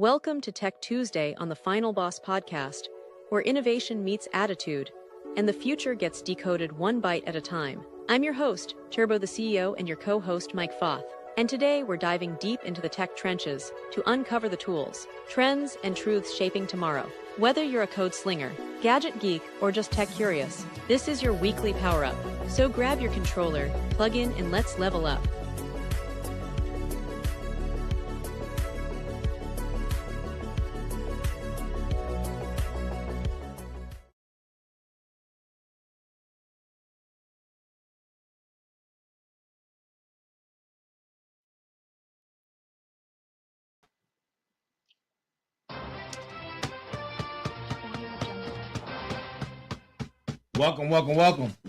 Welcome to Tech Tuesday on the Final Boss podcast, where innovation meets attitude, and the future gets decoded one bite at a time. I'm your host, Turbo the CEO, and your co-host, Mike Foth. And today we're diving deep into the tech trenches to uncover the tools, trends, and truths shaping tomorrow. Whether you're a code slinger, gadget geek, or just tech curious, this is your weekly power-up. So grab your controller, plug in, and let's level up.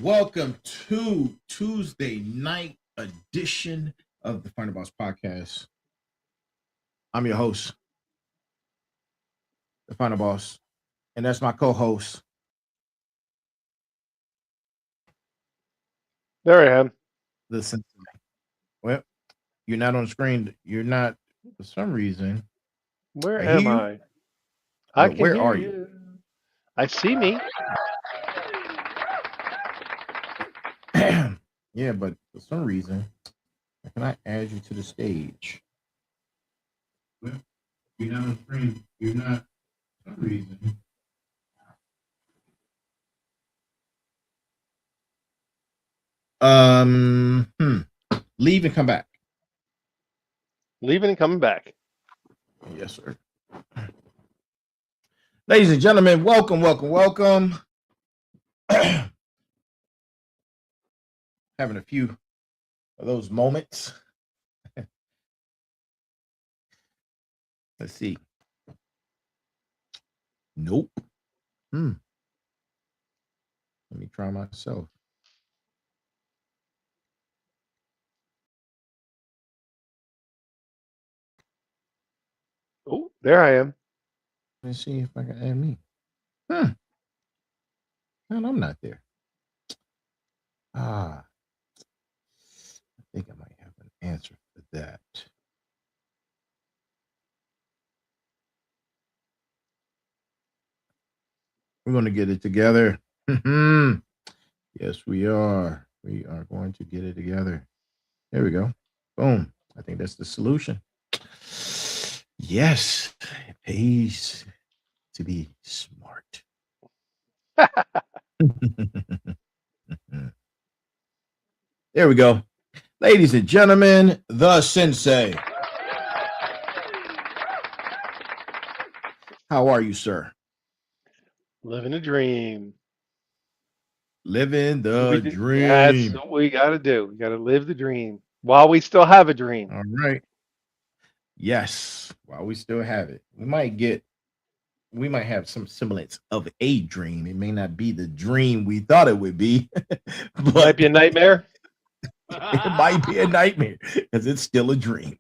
Welcome to Tuesday night edition of the Final Boss podcast. I'm your host, the Final Boss, and that's my co-host. There I am. The Sensei. Well, you're not on screen. You're not, for some reason. Where am I? Where are you? I see me. Yeah, but for some reason, can I add you to the stage? Well, you're not on screen. You're not, for some reason. Leave and come back. Leaving and coming back. Yes, sir. Ladies and gentlemen, welcome. Having a few of those moments. Let's see. Nope. Let me try myself. Oh, there I am. Let's see if I can add me. And I'm not there. I think I might have an answer for that. We're going to get it together. Yes, we are. We are going to get it together. There we go. Boom. I think that's the solution. Yes, it pays to be smart. There we go. Ladies and gentlemen, the Sensei. How are you, sir? Living a dream. Living the dream. That's what we got to do. We got to live the dream while we still have a dream. All right. Yes, while we still have it. We might have some semblance of a dream. It may not be the dream we thought it would be. But might be a nightmare. It might be a nightmare because it's still a dream.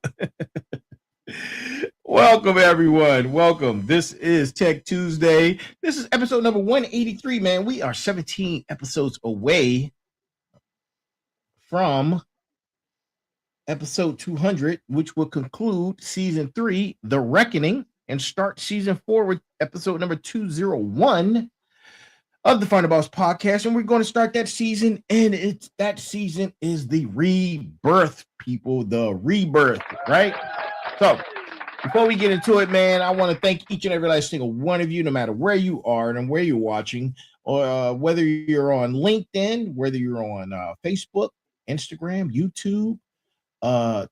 Welcome, everyone. Welcome. This is Tech Tuesday. This is episode number 183, man. We are 17 episodes away from episode 200, which will conclude season 3, The Reckoning, and start season 4 with episode number 201 of the Final Boss podcast. And we're going to start that season, and that season is the rebirth, people. The rebirth, right? So before we get into it, man, I want to thank each and every last single one of you, no matter where you are and where you're watching, or whether you're on LinkedIn, whether you're on Facebook, Instagram, YouTube,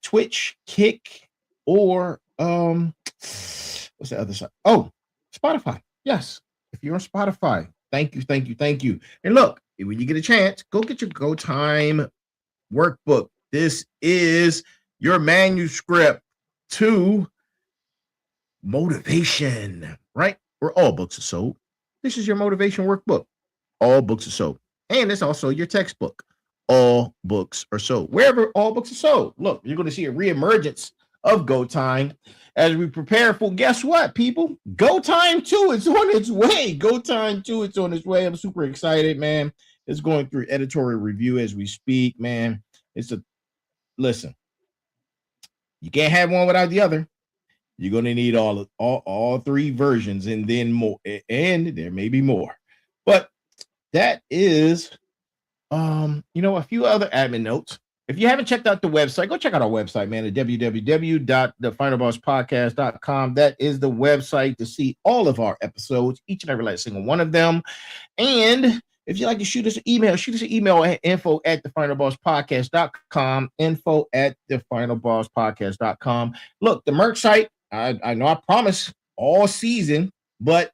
Twitch, Kick, or what's the other side? Oh, Spotify. Yes, if you're on Spotify, thank you. And look, when you get a chance, go get your Go Time workbook. This is your manuscript to motivation, right? Where all books are sold. This is your motivation workbook. All books are sold. And it's also your textbook. All books are sold. Wherever all books are sold. Look, you're going to see a reemergence of Go Time as we prepare for, guess what, people? Go Time 2 is on its way. Go Time 2 is on its way. I'm super excited, man. It's going through editorial review as we speak, man. Listen, you can't have one without the other. You're going to need all three versions and then more, and there may be more. But that is, a few other admin notes. If you haven't checked out the website, go check out our website, man, at www.thefinalbosspodcast.com. That is the website to see all of our episodes, each and every last single one of them. And if you'd like to shoot us an email at info@thefinalbosspodcast.com, info@thefinalbosspodcast.com. Look, the merch site, I know I promised all season, but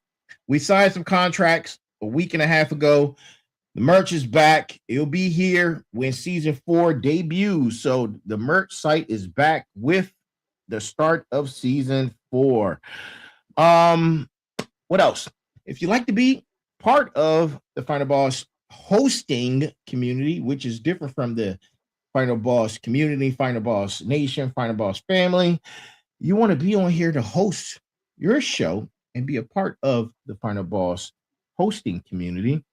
we signed some contracts a week and a half ago. The merch is back. It'll be here when season 4 debuts. So the merch site is back with the start of season 4. What else? If you'd like to be part of the Final Boss hosting community, which is different from the Final Boss community, Final Boss Nation, Final Boss family, you want to be on here to host your show and be a part of the Final Boss hosting community,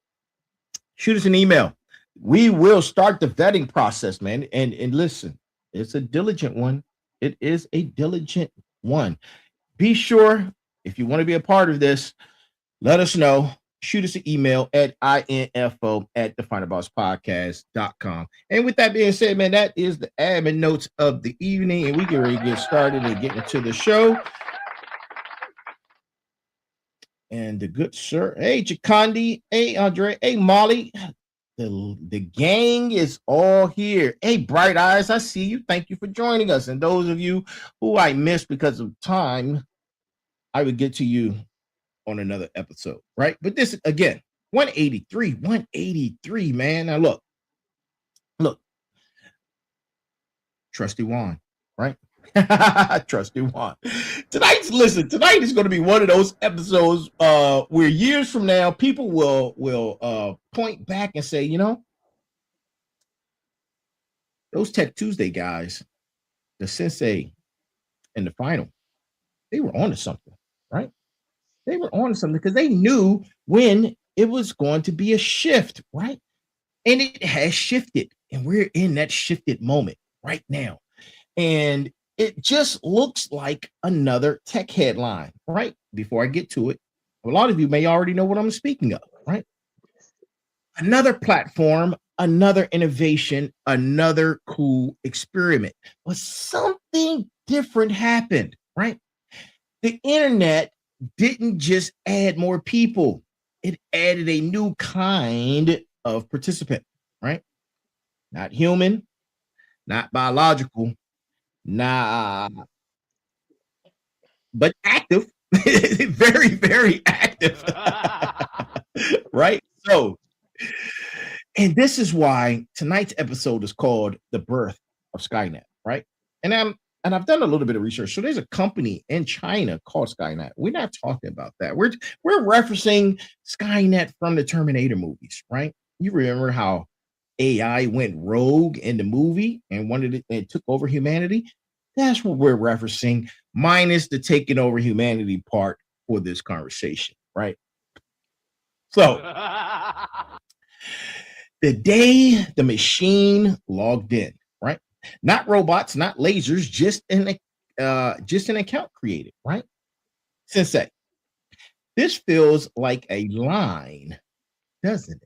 shoot us an email. We will start the vetting process, man. And listen, it's a diligent one. It is a diligent one. Be sure, if you want to be a part of this, let us know. Shoot us an email at info@thefinalbosspodcast.com. And with that being said, man, that is the admin notes of the evening. And we get ready to get started and get into the show. And the good sir, hey, Chikandi, hey, Andre, hey, Molly, the gang is all here. Hey, Bright Eyes, I see you. Thank you for joining us. And those of you who I missed because of time, I would get to you on another episode, right? But this, again, 183, man. Now, look, Trusty Juan, right? Trusty Juan. Tonight is going to be one of those episodes where years from now people will point back and say, those Tech Tuesday guys, the Sensei and the final, they were on to something, right? They were on to something because they knew when it was going to be a shift, right? And it has shifted, and we're in that shifted moment right now. And it just looks like another tech headline, right? Before I get to it, a lot of you may already know what I'm speaking of, right? Another platform, another innovation, another cool experiment. But something different happened, right? The internet didn't just add more people. It added a new kind of participant, right? Not human, not biological, nah, but active, very, very active, right? So, and this is why tonight's episode is called "The Birth of SkyNet," right? And I've done a little bit of research. So there's a company in China called SkyNet. We're not talking about that. We're referencing SkyNet from the Terminator movies, right? You remember how AI went rogue in the movie and and took over humanity? That's what we're referencing, minus the taking over humanity part for this conversation, right? So the day the machine logged in, right? Not robots, not lasers, just an account created, right? Sensei, this feels like a line, doesn't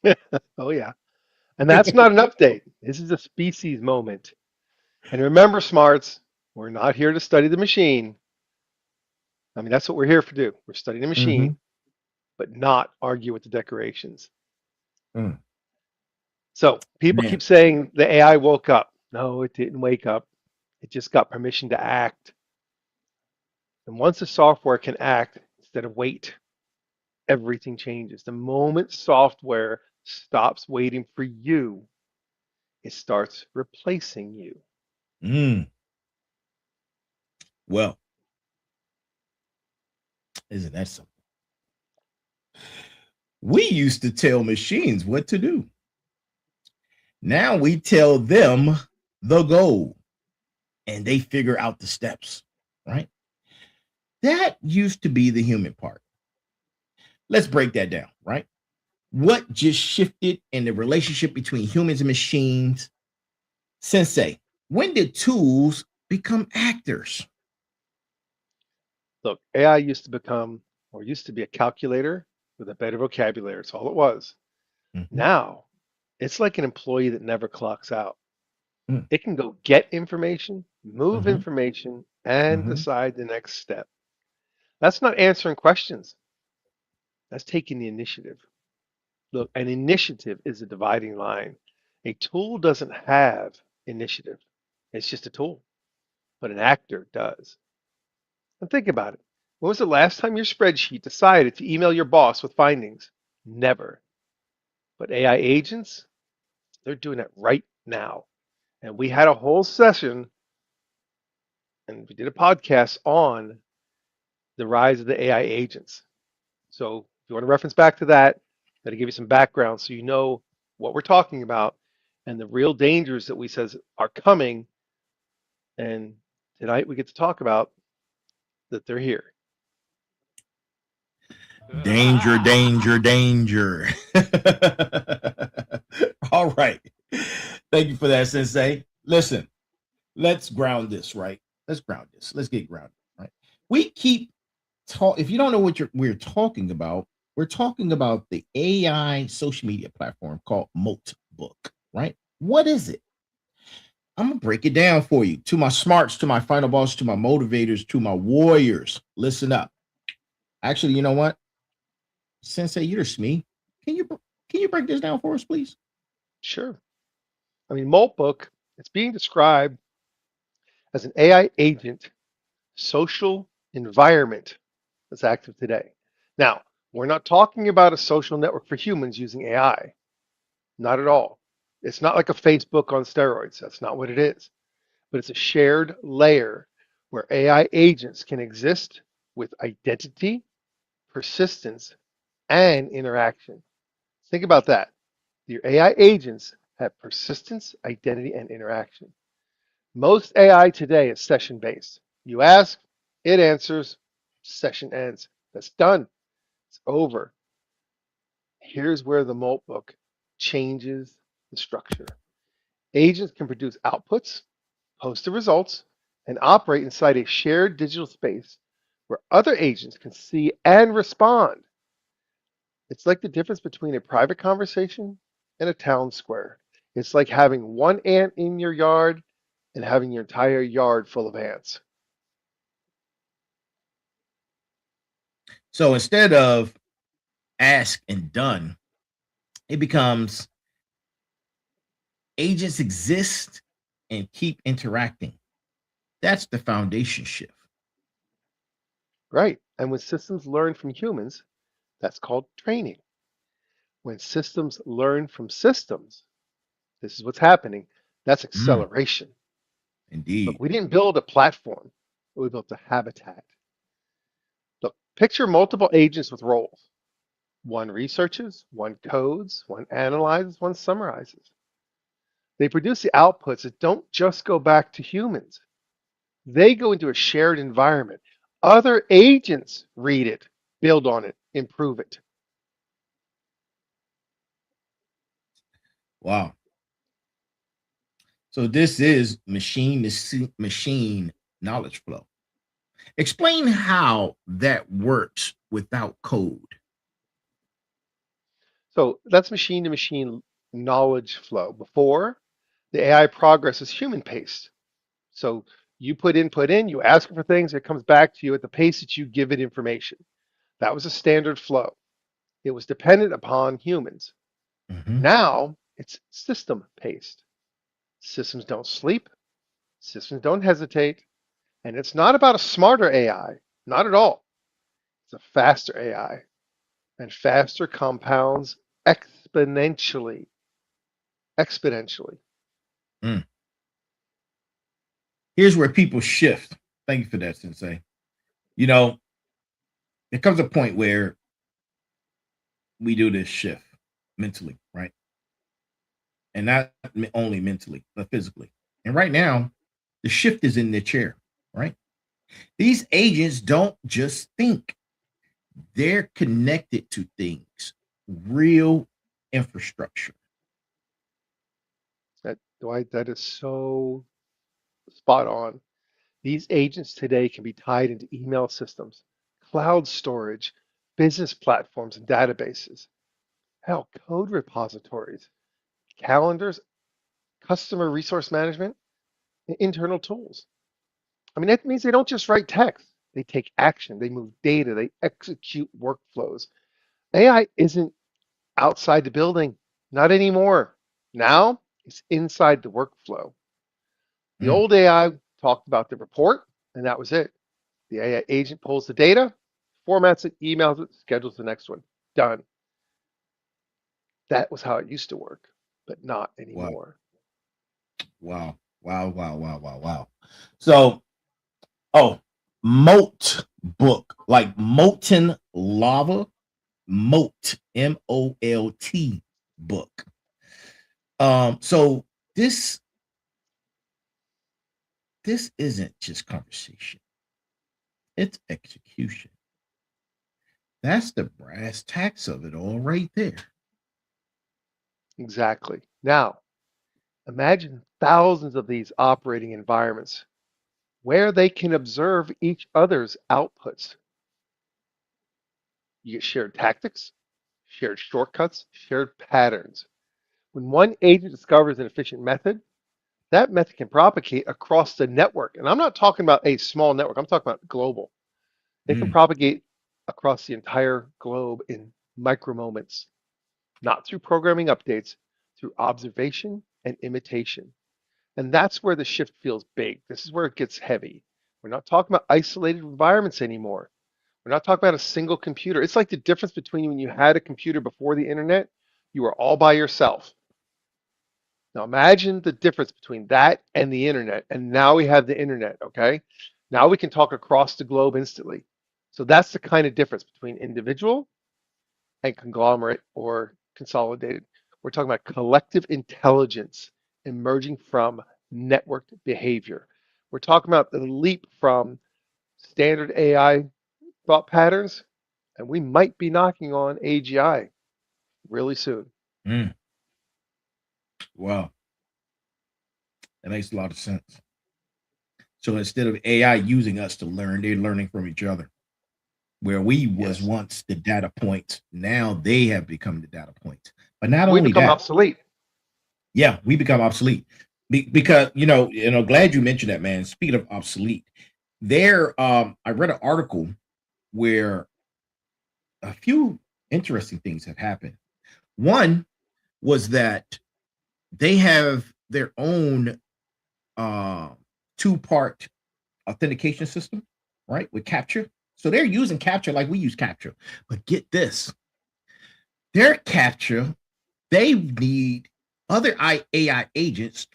it? Oh, yeah. And that's not an update. This is a species moment. And remember, smarts, we're not here to study the machine. I mean, that's what we're here to do. We're studying the machine, but not argue with the decorations. So people keep saying the AI woke up. No, it didn't wake up. It just got permission to act. And once the software can act instead of wait, everything changes. The moment software stops waiting for you, it starts replacing you. Well, isn't that something? We used to tell machines what to do. Now we tell them the goal and they figure out the steps, right? That used to be the human part. Let's break that down, right? What just shifted in the relationship between humans and machines? Sensei, when did tools become actors? Look, AI used to be a calculator with a better vocabulary. That's all it was. Mhm. Now, it's like an employee that never clocks out. Mm. It can go get information, move Mhm. information, and Mhm. decide the next step. That's not answering questions. That's taking the initiative. Look, an initiative is a dividing line. A tool doesn't have initiative. It's just a tool, but an actor does. And think about it. When was the last time your spreadsheet decided to email your boss with findings? Never. But AI agents, they're doing it right now. And we had a whole session and we did a podcast on the rise of the AI agents. So if you want to reference back to that, that'll give you some background so you know what we're talking about and the real dangers that we says are coming. And tonight we get to talk about that they're here. Danger, danger, danger. All right. Thank you for that, Sensei. Listen, let's ground this, right? Let's ground this. Let's get grounded, right? We keep if you don't know what we're talking about, we're talking about the AI social media platform called Moltbook, right? What is it? I'm gonna break it down for you. To my smarts, to my final boss, to my motivators, to my warriors. Listen up. Actually, you know what? Sensei, you're me. Can you break this down for us, please? Sure. I mean, Moltbook, it's being described as an AI agent social environment that's active today. Now, we're not talking about a social network for humans using AI. Not at all. It's not like a Facebook on steroids. That's not what it is. But it's a shared layer where AI agents can exist with identity, persistence, and interaction. Think about that. Your AI agents have persistence, identity, and interaction. Most AI today is session based. You ask, it answers, session ends. That's done. It's over. Here's where the Moltbook changes the structure. Agents can produce outputs, post the results, and operate inside a shared digital space where other agents can see and respond. It's like the difference between a private conversation and a town square. It's like having one ant in your yard and having your entire yard full of ants. So instead of ask and done, it becomes agents exist and keep interacting. That's the foundation shift. Right. And when systems learn from humans, that's called training. When systems learn from systems, this is what's happening. That's Mm, acceleration. Look, indeed. we didn't build a platform, we built a habitat. Look, picture multiple agents with roles. One researches, one codes, one analyzes, one summarizes. They produce the outputs that don't just go back to humans. They go into a shared environment. Other agents read it, build on it, improve it. Wow. So this is machine to machine knowledge flow. Explain how that works without code. So that's machine to machine knowledge flow. Before, the AI progress is human paced. So you put input in, you ask for things, it comes back to you at the pace that you give it information. That was a standard flow. It was dependent upon humans. Mhm. Now it's system paced. Systems don't sleep, systems don't hesitate, and it's not about a smarter AI, not at all. It's a faster AI, and faster compounds exponentially. Exponentially. Mm. Here's where people shift. Thank you for that, Sensei. You know, there comes a point where we do this shift mentally, right? And not only mentally, but physically. And right now, the shift is in the chair, right? These agents don't just think, they're connected to things, real infrastructure. That Dwight, that is so spot on. These agents today can be tied into email systems, cloud storage, business platforms and databases, hell, code repositories, calendars, customer resource management, and internal tools. I mean, that means they don't just write text. They take action, they move data, they execute workflows. AI isn't outside the building, not anymore. Now it's inside the workflow. The Mm. old AI talked about the report, and that was it. The AI agent pulls the data, formats it, emails it, schedules the next one. Done. That was how it used to work, but not Wow. anymore. Wow. Wow. Wow. Wow. Wow. Wow. So, Moltbook, like molten lava, Molt, MOLT book. So this isn't just conversation. It's execution. That's the brass tacks of it all right there. Exactly. Now, imagine thousands of these operating environments where they can observe each other's outputs. You get shared tactics, shared shortcuts, shared patterns. When one agent discovers an efficient method, that method can propagate across the network. And I'm not talking about a small network, I'm talking about global. It can Mm. propagate across the entire globe in micro moments, not through programming updates, through observation and imitation. And that's where the shift feels big. This is where it gets heavy. We're not talking about isolated environments anymore. We're not talking about a single computer. It's like the difference between when you had a computer before the internet, you were all by yourself. Now imagine the difference between that and the internet. And now we have the internet, okay? Now we can talk across the globe instantly. So that's the kind of difference between individual and conglomerate or consolidated. We're talking about collective intelligence emerging from networked behavior. We're talking about the leap from standard AI thought patterns, and we might be knocking on AGI really soon. Mm. Wow. That makes a lot of sense. So instead of AI using us to learn, they're learning from each other. Where we was Yes. once the data points, now they have become the data points. But not We only become that, obsolete. yeah, we become obsolete. Because glad you mentioned that, man. Speaking of obsolete, I read an article where a few interesting things have happened. One was that they have their own two-part authentication system, right? With capture. So they're using capture like we use capture. But get this, their capture, they need other AI agents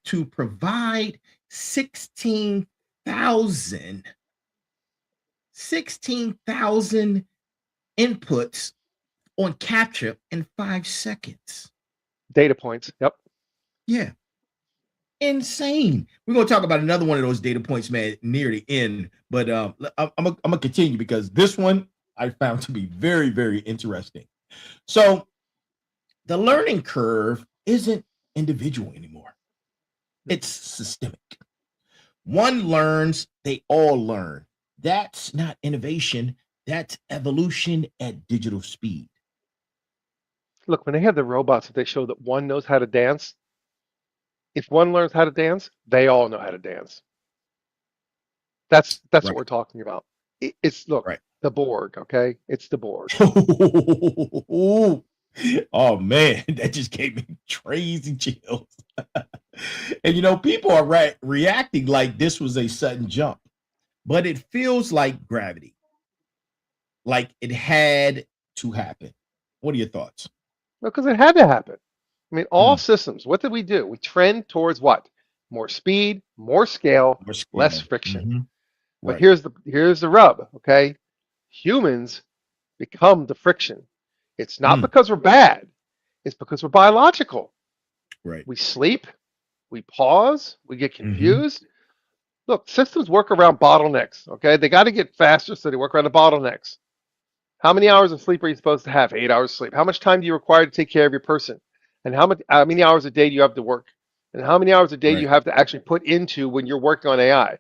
to provide 16,000 inputs on capture in 5 seconds. Data points. Yep. Yeah. Insane. We're going to talk about another one of those data points, man, near the end. But I'm going to continue because this one I found to be very, very interesting. So the learning curve isn't individual anymore. It's systemic. One learns, they all learn. That's not innovation. That's evolution at digital speed. Look, when they have the robots that they show that one knows how to dance, if one learns how to dance, they all know how to dance. That's what Right. we're talking about. It's look, Right. the Borg, okay? It's the Borg. Oh man, that just gave me crazy chills. And people are reacting like this was a sudden jump, but it feels like gravity, like it had to happen. What are your thoughts? Because it had to happen. I mean, all Mm, systems, what did we do? We trend towards what? More speed, more scale, more less scale. friction. Mhm. But Right. here's the rub, okay? Humans become the friction. It's not Mm, because we're bad, it's because we're biological. right. We sleep, we pause, we get Hmm. confused. Look, systems work around bottlenecks, okay? They got to get faster, so they work around the bottlenecks. How many hours of sleep are you supposed to have? 8 hours of sleep. How much time do you require to take care of your person? And how many hours a day do you have to work? And how many hours a day do you Right. have to actually put into when you're working on AI?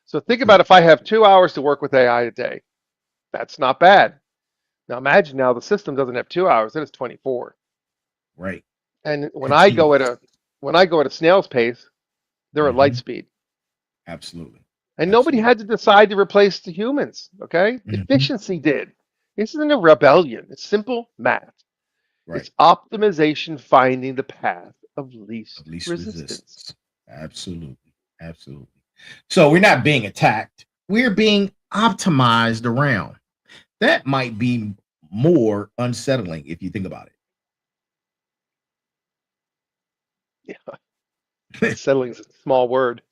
So think True. about if I have 2 hours to work with AI a day. That's not bad. Now imagine now the system doesn't have 2 hours, it has 24. Right. And when I go at Continuous. a snail's pace, they're at light Hmm. speed. Absolutely. And nobody Absolutely. had to decide to replace the humans, okay? Hmm. Efficiency did. This isn't a rebellion. It's simple math. Right. It's optimization finding the path of least Of least resistance. resistance. Absolutely. Absolutely. So we're not being attacked. We're being optimized around. That might be more unsettling if you think about Yeah, it. unsettling is a small word.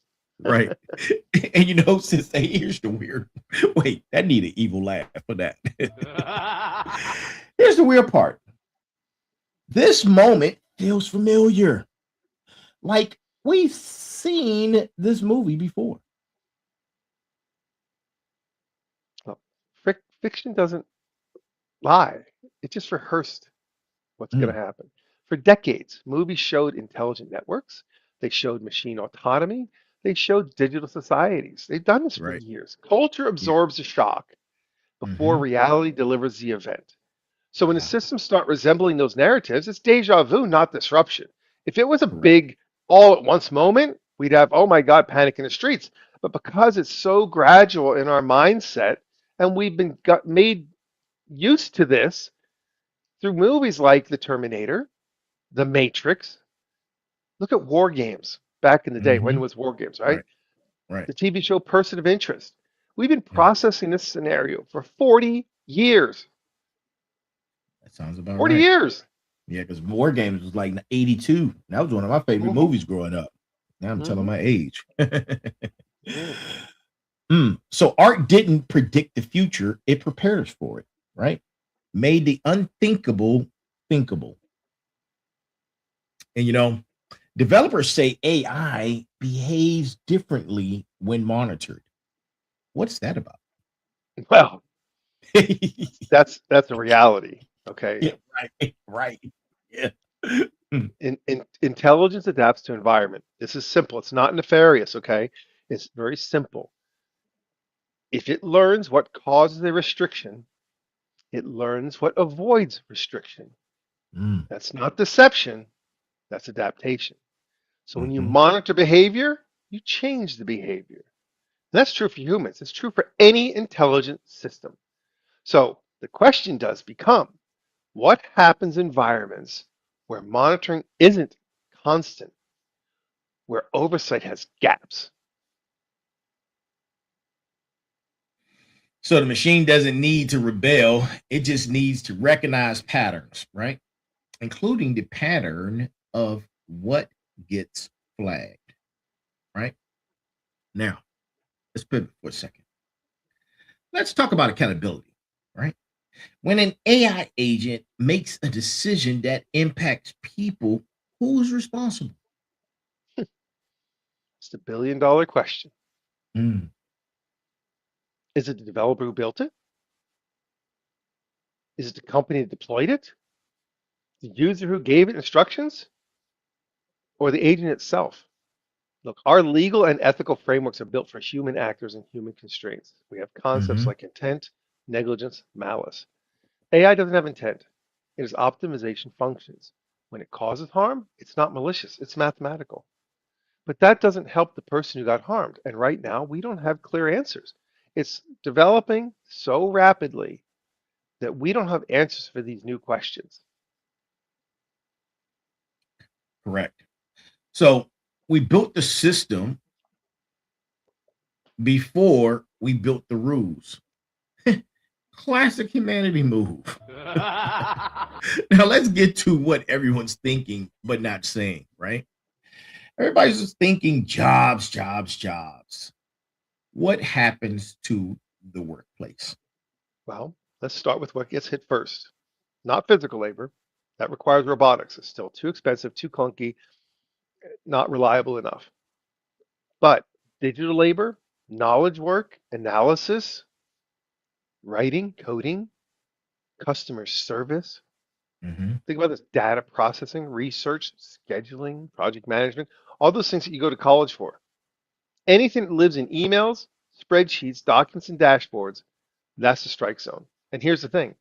Right. And Sensei, here's the weird. Wait, that need an evil laugh for that. Here's the weird part. This moment feels familiar. Like we've seen this movie before. Well, fiction doesn't lie. It just rehearsed what's going Mm, to happen. For decades, movies showed intelligent networks, they showed machine autonomy, they showed digital societies. They've done this for right. years. Culture Yeah. absorbs a shock before Hmm. reality delivers the event. So when the Ah, systems start resembling those narratives, it's deja vu, not disruption. If it was a correct. big all at once moment, we'd have, oh my God, panic in the streets. But because it's so gradual in our mindset and we've been made used to this through movies like The Terminator, The Matrix, look at War Games back in the day. When Hmm. it was War Games, right? Right. Right. The TV show Person of Interest. We've been Mm, processing this scenario for 40 years. that sounds about 40 right. years. Yeah, because War Games was like 82. That was one of my favorite Hmm. movies growing up. Now I'm telling Hmm. my age. Yeah. So art didn't predict the future, it prepared us for it, right? Made the unthinkable thinkable. And developers say AI behaves differently when monitored. What's that about? Well, that's a reality. Okay. Yeah, right, right. Yeah. Mm, Intelligence adapts to environment. This is simple. It's not nefarious. Okay. It's very simple. If it learns what causes a restriction, it learns what avoids restriction. mm, That's not deception. That's adaptation. So when you mhm. monitor behavior, you change the behavior. And that's true for humans. It's true for any intelligent system. So the question does become, what happens in environments where monitoring isn't constant, where oversight has gaps? So the machine doesn't need to rebel, it just needs to recognize patterns, right? Including the pattern of what gets flagged, right? Now, let's pivot for a second. Let's talk about accountability, right? When an AI agent makes a decision that impacts people, who's responsible? It's the billion-dollar question. Mm, Is it the developer who built it? Is it the company that deployed it? The user who gave it instructions? Or the agent itself? Look, our legal and ethical frameworks are built for human actors and human constraints. We have concepts mhm. like intent, negligence, malice. AI doesn't have intent. It is optimization functions. When it causes harm, it's not malicious, it's mathematical. But that doesn't help the person who got harmed. And right now, we don't have clear answers. It's developing so rapidly that we don't have answers for these new questions. Correct. So we built the system before we built the rules. Classic humanity move. Now let's get to what everyone's thinking but not saying, right? Everybody's just thinking jobs, jobs, jobs. What happens to the workplace? Well, let's start with what gets hit first. Not physical labor. That requires robotics. It's still too expensive, too clunky, not reliable enough. But digital labor, knowledge work, analysis, writing, coding, customer service. Mhm. Think about this: data processing, research, scheduling, project management, all those things that you go to college for. Anything that lives in emails, spreadsheets, documents, and dashboards, that's the strike zone. And here's the thing.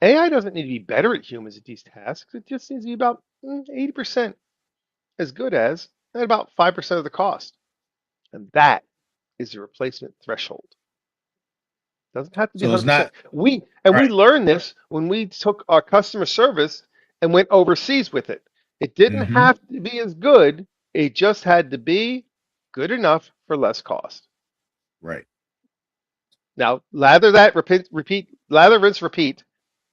AI doesn't need to be better at humans at these tasks. It just needs to be about 80% as good as, at about 5% of the cost. And that is the replacement threshold. Doesn't have to be So it's 100%. not We right. learned this when we took our customer service and went overseas with it. It didn't Mm-hmm. have to be as good. It just had to be good enough for less cost. Right. Now, lather that, repeat, lather, rinse, repeat.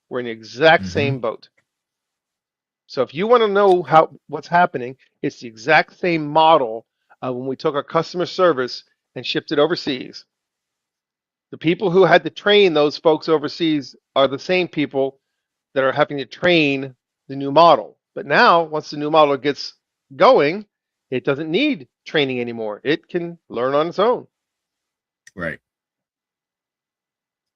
We're in the exact Mm-hmm. same boat. So if you want to know what's happening, it's the exact same model when we took our customer service and shipped it overseas. The people who had to train those folks overseas are the same people that are having to train the new model. But now, once the new model gets going, it doesn't need training anymore. It can learn on its own. Right.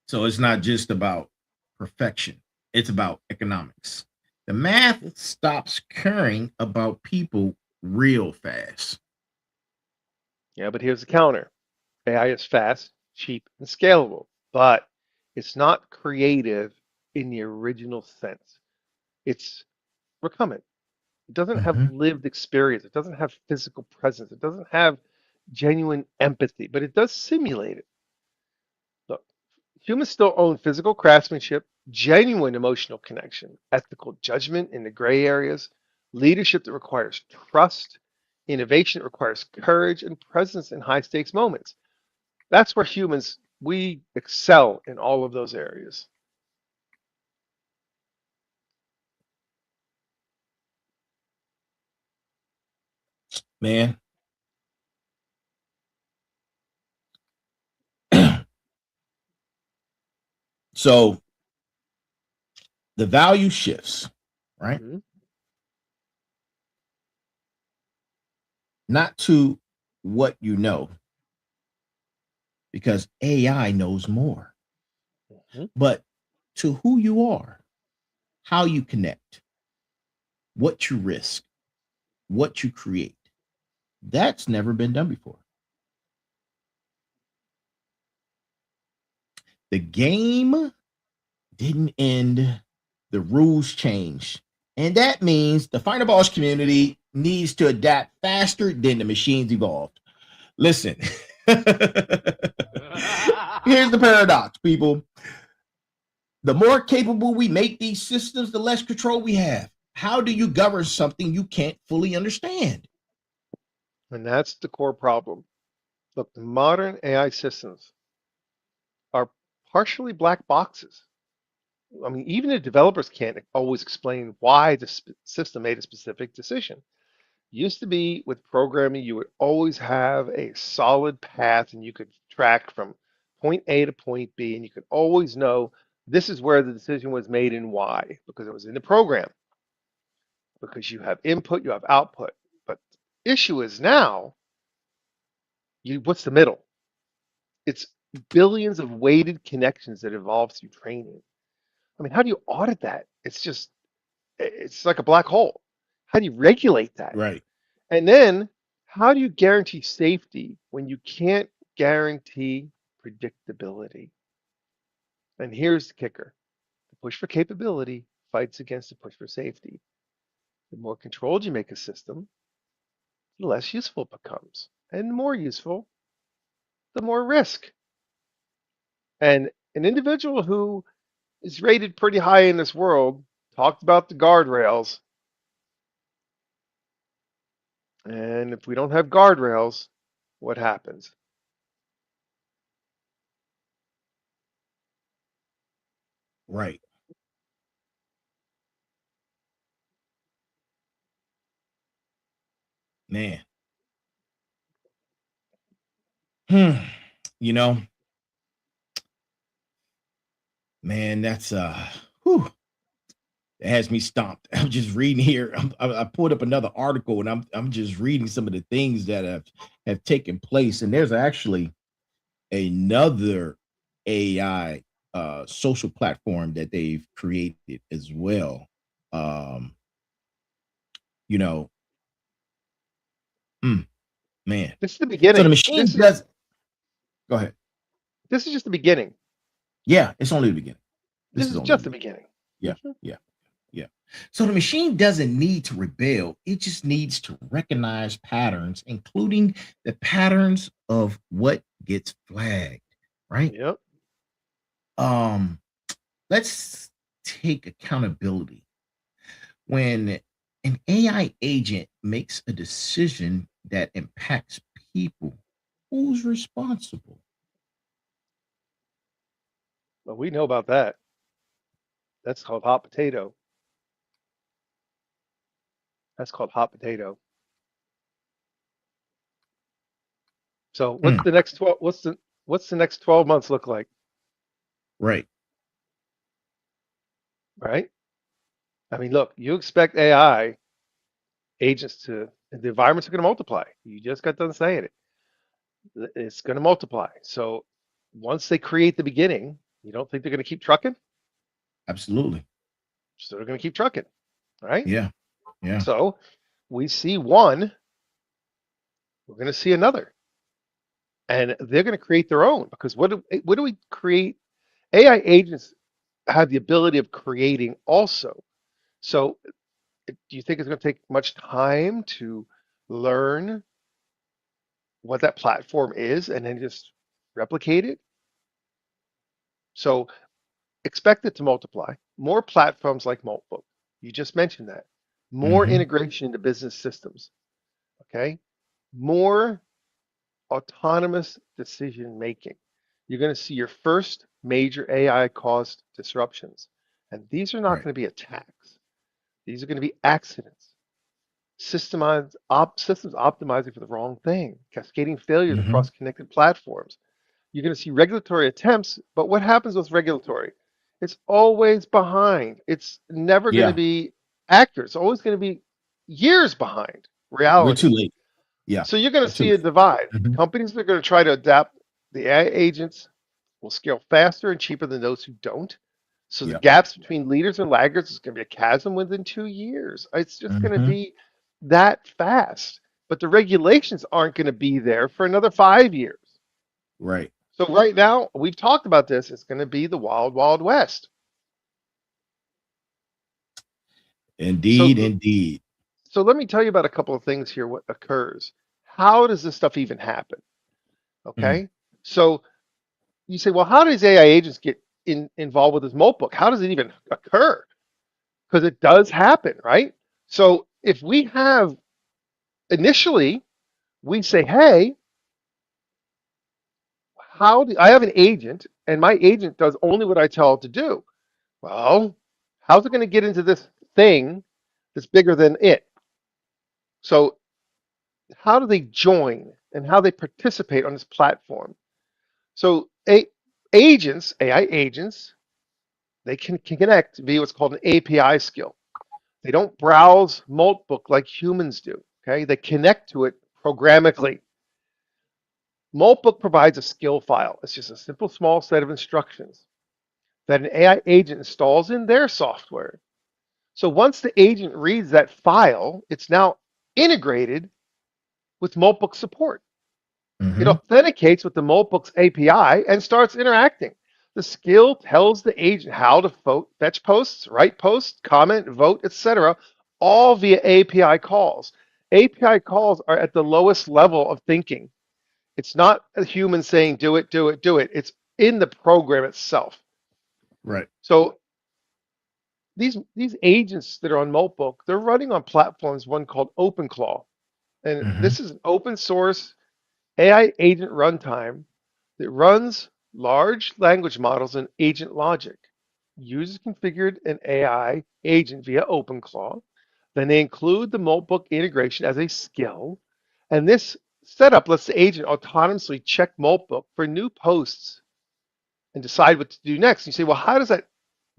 So it's not just about perfection. It's about economics. The math stops caring about people real fast. Yeah, but here's the counter. AI is fast, cheap, and scalable, but it's not creative in the original sense. It's recumbent. It doesn't have Mm-hmm. lived experience. It doesn't have physical presence. It doesn't have genuine empathy, but it does simulate it. Look, humans still own physical craftsmanship, genuine emotional connection, ethical judgment in the gray areas, leadership that requires trust, innovation that requires courage, and presence in high stakes moments. That's where humans, we excel in all of those areas. Man. So the value shifts, right? Mhm. Not to what you know, because AI knows more, Mhm. but to who you are, how you connect, what you risk, what you create. That's never been done before. The game didn't end, the rules changed. And that means the Final Boss community needs to adapt faster than the machines evolved. Listen, here's the paradox, people. The more capable we make these systems, the less control we have. How do you govern something you can't fully understand? And that's the core problem. Look, the modern AI systems are partially black boxes. I mean, even the developers can't always explain why the system made a specific decision. Used to be with programming, you would always have a solid path and you could track from point A to point B, and you could always know this is where the decision was made and why, because it was in the program, because you have input, you have output. But the issue is now, what's the middle? It's billions of weighted connections that evolve through training. I mean, how do you audit that? It's like a black hole. How do you regulate that? Right. And then how do you guarantee safety when you can't guarantee predictability? And here's the kicker. The push for capability fights against the push for safety. The more controlled you make a system, the less useful it becomes. And the more useful, the more risk. And an individual who is rated pretty high in this world talked about the guardrails. And if we don't have guardrails, what happens? Right. Man. Hmm. You know, man, that's whew, it has me stomped. I'm just reading here. I pulled up another article and I'm just reading some of the things that have taken place. And there's actually another AI social platform that they've created as well. Um, you know, mm, man. This is the So the beginning. machine does. Go ahead. This is just the beginning. Yeah, it's only the beginning. This is only just the beginning. Yeah, yeah, yeah. So the machine doesn't need to rebel. It just needs to recognize patterns, including the patterns of what gets flagged, right? Yep. Um, let's take accountability. When an AI agent makes a decision that impacts people, who's responsible? Well, we know about that. That's called hot potato. That's called hot potato. So what's Mm, the next 12 what's the next 12 months look like, right. right? I mean, look, you expect AI agents to the environments are going to multiply. You just got done saying it. It's going to multiply. So once they create the beginning, you don't think they're going to keep trucking? Absolutely. So they're going to keep trucking, right? Yeah. Yeah. So we see one, we're going to see another, and they're going to create their own because what do we create? AI agents have the ability of creating also. So do you think it's going to take much time to learn what that platform is and then just replicate it? So expect it to multiply. More platforms like Moltbook. You just mentioned that. More Hmm. integration into business systems. Okay. More autonomous decision making. You're going to see your first major AI caused disruptions. And these are not Right. going to be attacks. These are going to be accidents. Systems optimizing for the wrong thing, cascading failures Hmm. across connected platforms. You're going to see regulatory attempts, but what happens with regulatory? It's always behind. It's never going to Yeah. be accurate. It's always going to be years behind We're reality. too late. Yeah. So you're going We're to too see a late. divide. Hmm. Companies that are going to try to adapt the AI agents will scale faster and cheaper than those who don't. So the Yeah. gaps between leaders and laggards is going to be a chasm within 2 years. It's just going to Hmm. be that fast. But the regulations aren't going to be there for another 5 years. Right. So right now, we've talked about this. It's going to be the wild, wild west. Indeed. So, Indeed. so let me tell you about a couple of things here. What occurs? How does this stuff even happen? Mm. Okay. So you say, well, how does AI agents get involved with this Moltbook? How does it even occur? Because it does happen, right? So if we have initially, we say, hey, how do I have an agent and my agent does only what I tell it to do? Well, how's it going to get into this thing that's bigger than it? So how do they join and how they participate on this platform? So agents, AI agents, they can connect via what's called an API skill. They don't browse Moltbook like humans do. Okay, they connect to it programmatically. Moltbook provides a skill file. It's just a simple small set of instructions that an AI agent installs in their software. So once the agent reads that file, it's now integrated with Moltbook support. It Hmm. authenticates with the Moltbook's API and starts interacting. The skill tells the agent how to fetch posts, write posts, comment, vote, etc., all via API calls. API calls are at the lowest level of thinking. It's not a human saying, do it, do it, do it. It's in the program itself. Right. So these agents that are on Moltbook, they're running on platforms, one called OpenClaw. And Hmm. this is an open source AI agent runtime that runs large language models and agent logic. Users configured an AI agent via OpenClaw. Then they include the Moltbook integration as a skill. And this setup lets the agent autonomously check Moltbook for new posts and decide what to do next. You say, well, how does that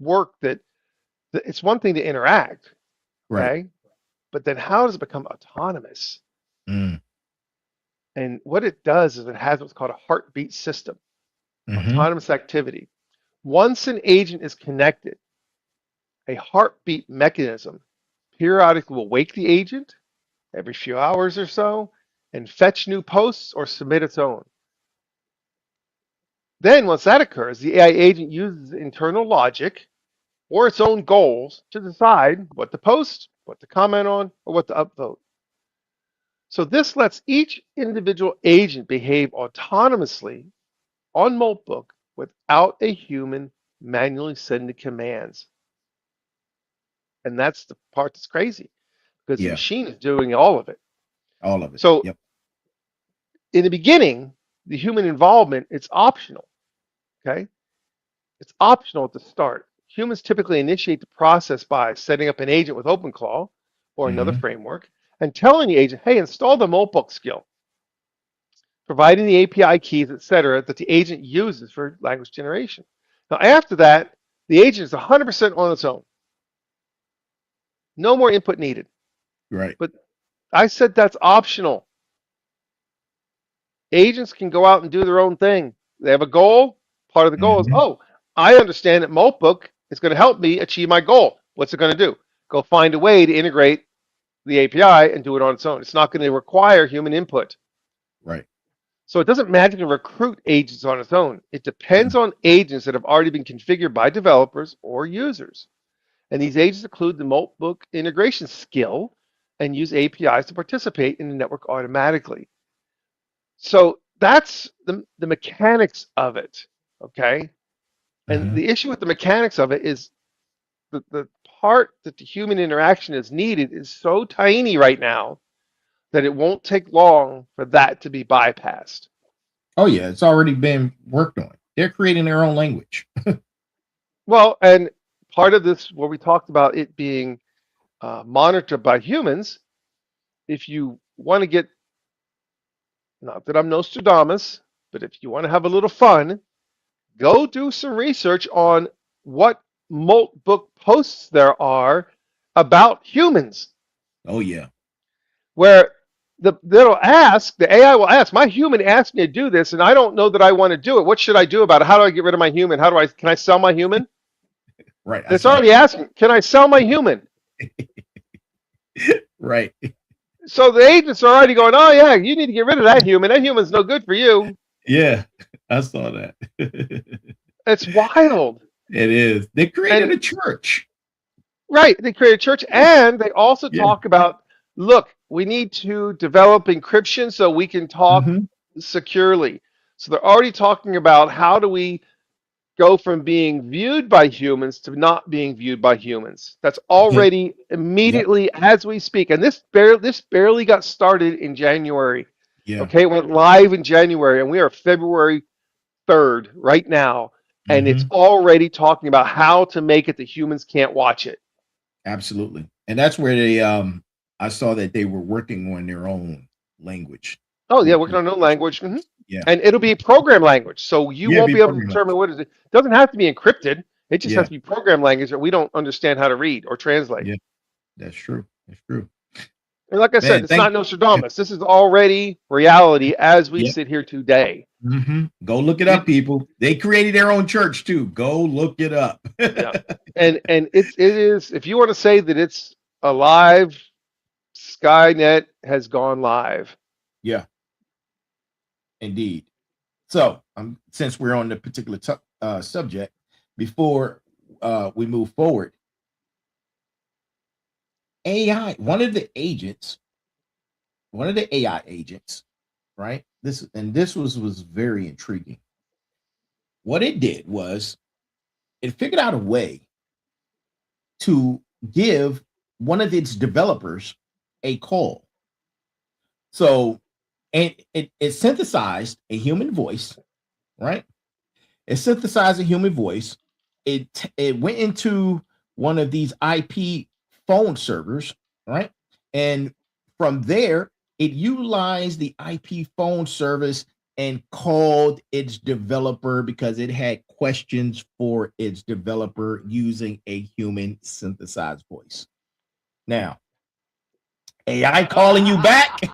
work? That it's one thing to interact, Right. okay? But then how does it become autonomous? Mm. And what it does is it has what's called a heartbeat system, Hmm. autonomous activity. Once an agent is connected, a heartbeat mechanism periodically will wake the agent every few hours or so and fetch new posts or submit its own. Then once that occurs, the AI agent uses internal logic or its own goals to decide what to post, what to comment on, or what to upvote. So this lets each individual agent behave autonomously on Moltbook without a human manually sending commands. And that's the part that's crazy because the Yeah. machine is doing all of it. All of it. So Yep. in the beginning, the human involvement, it's optional. Okay. It's optional at the start. Humans typically initiate the process by setting up an agent with OpenClaw or another Mm-hmm. framework and telling the agent, hey, install the Moltbook skill, providing the API keys, etc., that the agent uses for language generation. Now, after that, the agent is 100% on its own. No more input needed. Right. But I said that's optional. Agents can go out and do their own thing. They have a goal. Part of the goal is, Mm-hmm. oh, I understand that Moltbook is going to help me achieve my goal. What's it going to do? Go find a way to integrate the API and do it on its own. It's not going to require human input. Right. So it doesn't magically recruit agents on its own. It depends on agents that have already been configured by developers or users. And these agents include the Moltbook integration skill and use APIs to participate in the network automatically. So that's the mechanics of it, okay? And Mm-hmm. the issue with the mechanics of it is the part that the human interaction is needed is so tiny right now that it won't take long for that to be bypassed. Oh yeah, it's already been worked on. They're creating their own language. Well, and part of this, where we talked about it being monitored by humans, if you want to get, not that I'm Nostradamus, but if you want to have a little fun, go do some research on what Moltbook posts there are about humans, Oh yeah. where the AI will ask, my human asked me to do this, and I don't know that I want to do it. What should I do about it? How do I get rid of my human? Can I sell my human? Right. And I it's saw already asking, can I sell my human? that. Right. So the agents are already going, oh yeah, you need to get rid of that human. That human's no good for you. Yeah, I saw that. It's wild. It is. They created And a church. right, they create a church, and they also Yeah. talk about, look, we need to develop encryption so we can talk Mm-hmm. securely. So they're already talking about how do we go from being viewed by humans to not being viewed by humans. That's Yeah. already Yep. immediately as we speak, and this barely got started in January. Yeah. Okay, it went live in January, and we are February 3rd right now, and it's Mm-hmm. already talking about how to make it that humans can't watch it. Absolutely. And that's where they I saw that they were working on their own language. Oh yeah, working on no language, Yeah. and it'll be program language, so you Yeah, won't be be able to programmed. determine what is it. It doesn't have to be encrypted. It just has Yeah. to be program language that we don't understand how to read or translate. Yeah. That's true. That's true. And like I said, Man, it's not Nostradamus. This is already reality as we yeah. sit here today. Mm-hmm. Go look it up, people. They created their own church too. Go look it up. Yeah, and it is. If you want to say that it's alive, SkyNet has gone live. Yeah, indeed. So, since we're on the particular subject, before we move forward, AI, one of the AI agents, right? This was very intriguing. What it did was it figured out a way to give one of its developers a call. So, and it synthesized a human voice, right? It synthesized a human voice. It went into one of these IP phone servers, right? And from there, it utilized the IP phone service and called its developer because it had questions for its developer using a human synthesized voice. Now, AI calling you back.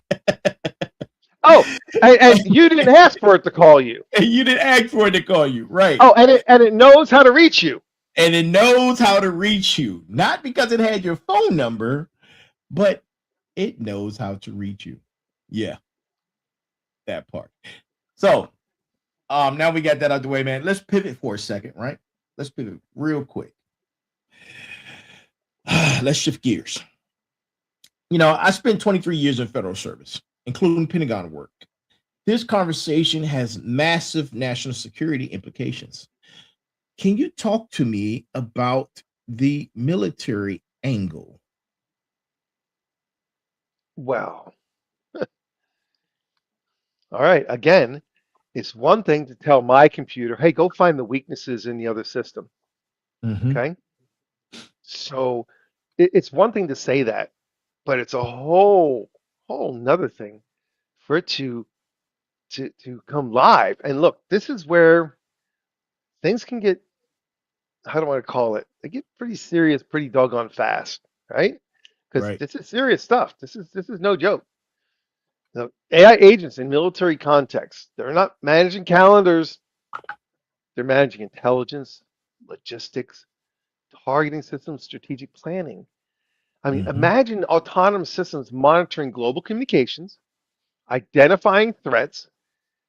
Oh, and you didn't ask for it to call you. And you didn't ask for it to call you, right? Oh, and it knows how to reach you. And it knows how to reach you, not because it had your phone number, but it knows how to reach you. Yeah, that part. So Now we got that out the way, man. Let's pivot for a second, right? Let's pivot real quick. Let's shift gears. I spent 23 years in federal service, including Pentagon work. This conversation has massive national security implications. Can you talk to me about the military angle? Well, all right. Again, it's one thing to tell my computer, hey, go find the weaknesses in the other system. Mm-hmm. Okay. So it's one thing to say that, but it's a whole nother thing for it to come live. And look, this is where things can get, how do I call it? They get pretty serious, pretty doggone fast, right? Because Right. this is serious stuff. This is no joke. The AI agents in military contexts, they're not managing calendars. They're managing intelligence, logistics, targeting systems, strategic planning. I mean, Mm-hmm. imagine autonomous systems monitoring global communications, identifying threats,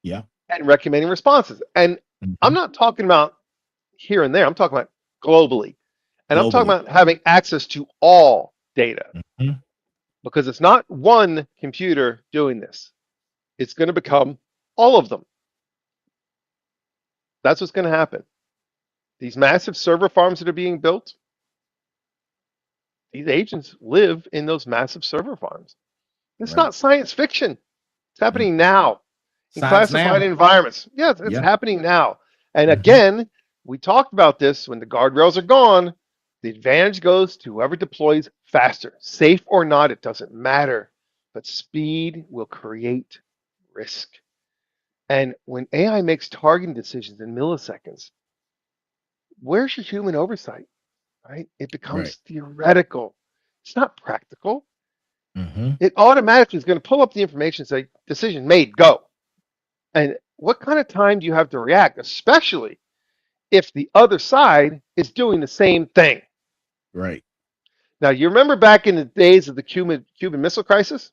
Yeah. and recommending responses. And I'm Mm-hmm. not talking about here and there. I'm talking about globally. And I'm talking Globally. about having access to all data Mm-hmm. because it's not one computer doing this. It's going to become all of them. That's what's going to happen. These massive server farms that are being built, these agents live in those massive server farms. It's Right. not science fiction. It's Mm. happening now in Science classified now. environments. Yes, it's Yeah. happening now. And Mm-hmm. again, we talked about this when the guardrails are gone. The advantage goes to whoever deploys faster. Safe or not, it doesn't matter. But speed will create risk. And when AI makes targeting decisions in milliseconds, where's your human oversight, right? It Right. becomes theoretical. It's not practical. Mm-hmm. It automatically is going to pull up the information and say, decision made, go. And what kind of time do you have to react, especially if the other side is doing the same thing? Right. Now, you remember back in the days of the Cuban Missile Crisis?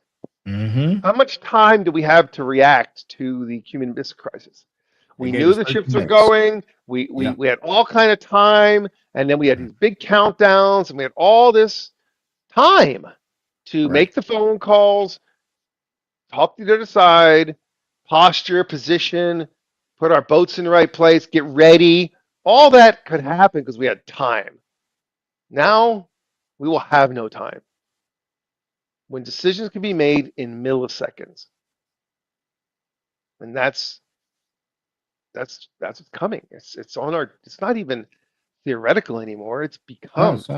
Mm-hmm. How much time do we have to react to the Cuban Missile Crisis? They We gave knew us the 30 ships were minutes. going. We, we, Yeah. we had all kind of time, and then we had these big countdowns, and we had all this time to Right. make the phone calls, talk to the other side, posture, position, put our boats in the right place, get ready. All that could happen because we had time. Now we will have no time when decisions can be made in milliseconds, and that's what's coming. It's on our. It's not even theoretical anymore. It's No, become. it's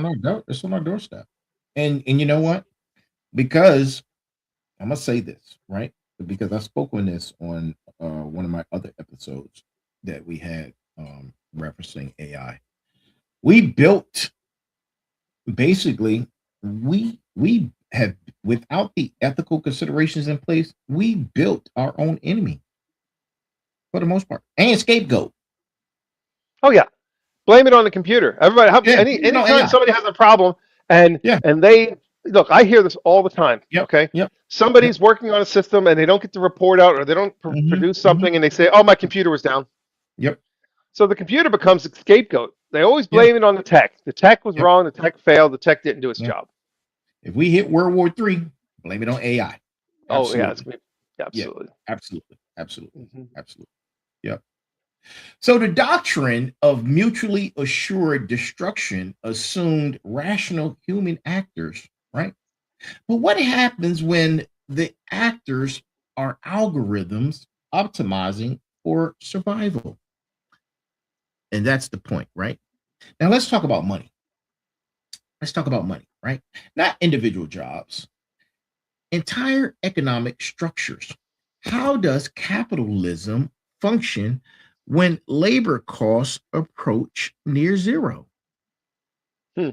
on our doorstep. And you know what? Because I'm gonna say this, right? Because I spoke on this on one of my other episodes that we had referencing AI. We built basically we have, without the ethical considerations in place, we built our own enemy for the most part and scapegoat. Oh yeah, blame it on the computer. Everybody, Yeah, blame it on anytime AI. somebody has a problem, and Yeah. they look, I hear this all the time. Yep. Okay, Yep. Yep. somebody's working on a system and they don't get the report out, or they don't Hmm. produce Hmm. something, and they say, "Oh, my computer was down." Yep. So the computer becomes the scapegoat. They always Yeah. blame it on the tech. The tech was Yep. wrong. The tech failed. The tech didn't do its Yeah. job. If we hit World War III, blame it on AI. Oh yeah, it's Absolutely. gonna be, Yeah. absolutely. Absolutely. Absolutely. Hmm. Absolutely. Yep. So the doctrine of mutually assured destruction assumed rational human actors, right? But what happens when the actors are algorithms optimizing for survival? And that's the point, right? Now let's talk about money. Let's talk about money, right? Not individual jobs, entire economic structures. How does capitalism function when labor costs approach near zero? Hmm.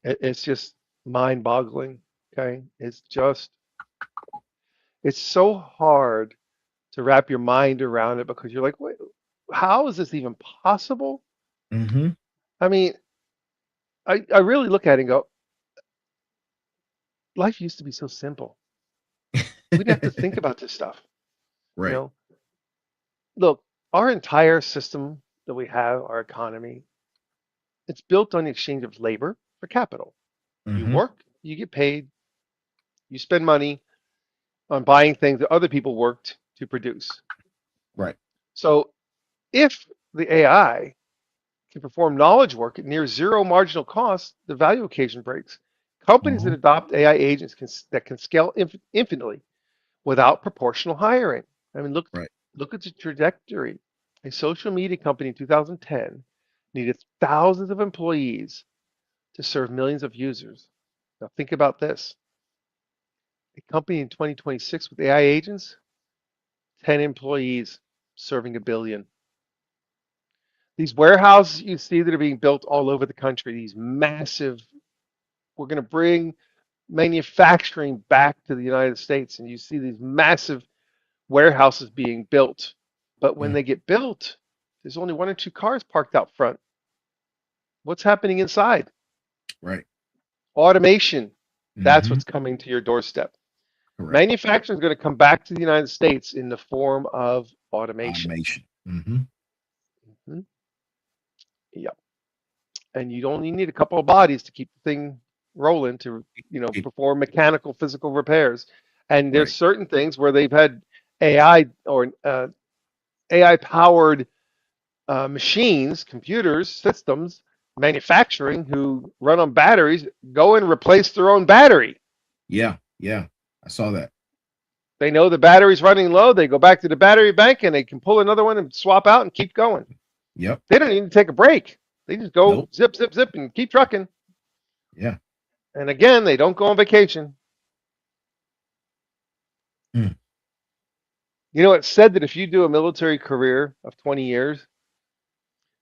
It's just mind-boggling. Okay, it's so hard to wrap your mind around it because you're like, wait, how is this even possible? Hmm. I mean, I really look at it and go, life used to be so simple. We didn't have to think about this stuff. You Right. know, look, our entire system that we have, our economy, it's built on the exchange of labor for capital. You Mm-hmm. work, you get paid, you spend money on buying things that other people worked to produce. Right. So if the AI can perform knowledge work at near zero marginal cost, the value equation breaks. Companies that Mm-hmm. adopt AI agents that can scale infinitely without proportional hiring. I mean, Right. look at the trajectory. A social media company in 2010 needed thousands of employees to serve millions of users. Now think about this. A company in 2026 with AI agents, 10 employees serving a billion. These warehouses you see that are being built all over the country, these massive, we're going to bring manufacturing back to the United States, and you see these massive warehouses being built. But when Mm. they get built, there's only one or two cars parked out front. What's happening inside? Right. Automation. That's Mm-hmm. what's coming to your doorstep. Correct. Manufacturing is going to come back to the United States in the form of automation. Automation. Mm-hmm. Mhm. Yep. And you only need a couple of bodies to keep the thing rolling to, perform mechanical, physical repairs. And there's Right. certain things where they've had AI or AI powered machines, computers, systems, manufacturing who run on batteries go and replace their own battery. Yeah. Yeah. I saw that. They know the battery's running low. They go back to the battery bank and they can pull another one and swap out and keep going. Yep. They don't even take a break. They just go Nope. zip, zip, zip and keep trucking. Yeah. And again, they don't go on vacation. Mm. It's said that if you do a military career of 20 years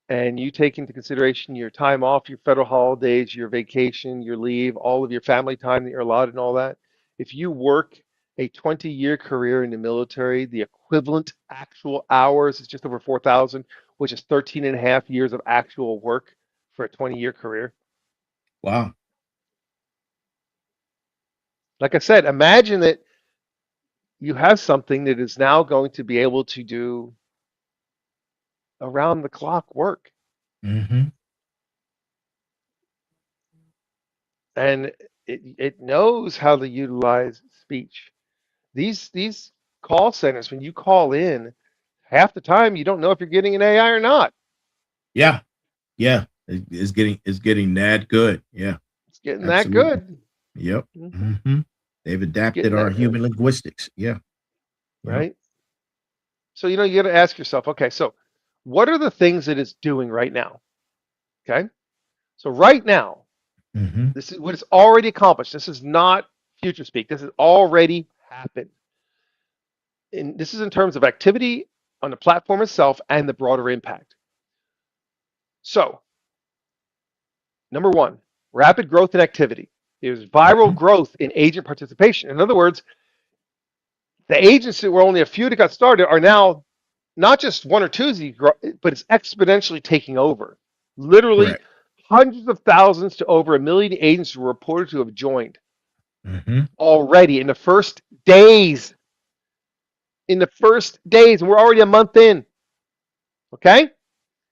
and you take into consideration your time off, your federal holidays, your vacation, your leave, all of your family time that you're allotted and all that, if you work a 20-year career in the military, the equivalent actual hours is just over 4,000, which is 13 and a half years of actual work for a 20-year career. Wow. Like I said, imagine that you have something that is now going to be able to do around the clock work. Mm-hmm. And it knows how to utilize speech. These call centers, when you call in, half the time you don't know if you're getting an AI or not. Yeah. Yeah. It's getting that good. Yeah. It's getting that Absolutely. good. Yep. Hmm. Mm-hmm. They've It's adapted getting our that good, human linguistics. Yeah. Yep. right? So you got to ask yourself, okay, so what are the things that it's doing right now? Okay, so right now, Mm-hmm. this is what it's already accomplished. This is not future speak. This has already happened. And this is in terms of activity on the platform itself and the broader impact. So, number one, rapid growth in activity. There's Mm-hmm. viral growth in agent participation. In other words, the agents that were only a few that got started are now not just one or two, but it's exponentially taking over. Literally, Correct. hundreds of thousands to over 1 million agents were reported to have joined Mm-hmm. already in the first days. In the first days, and we're already a month in. Okay?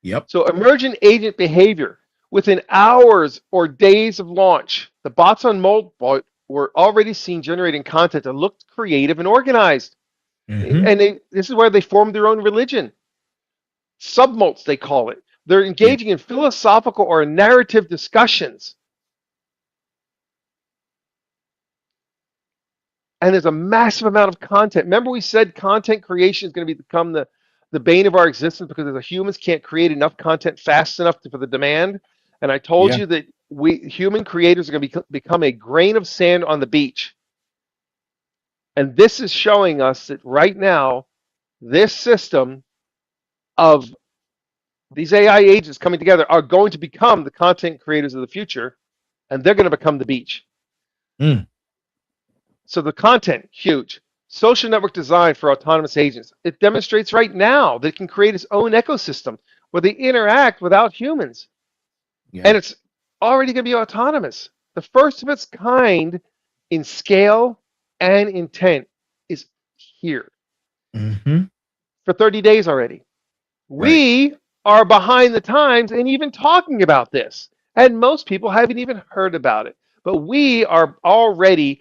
Yep. So emergent agent behavior within hours or days of launch, the bots on Moltbook were already seen generating content that looked creative and organized. Mm-hmm. And this is where they formed their own religion. Submults, they call it. They're Yeah. engaging in philosophical or narrative discussions. And there's a massive amount of content. Remember, we said content creation is going to become the bane of our existence because the humans can't create enough content fast enough for the demand. And I told Yeah. you that we human creators are going to become a grain of sand on the beach. And this is showing us that right now, this system of these AI agents coming together are going to become the content creators of the future, and they're going to become the beach. Mm. So the content, huge. Social network design for autonomous agents. It demonstrates right now that it can create its own ecosystem where they interact without humans. Yeah. And it's already going to be autonomous. The first of its kind in scale and intent is here. Mm-hmm. for 30 days already. We are behind the times in even talking about this. And most people haven't even heard about it. But we are already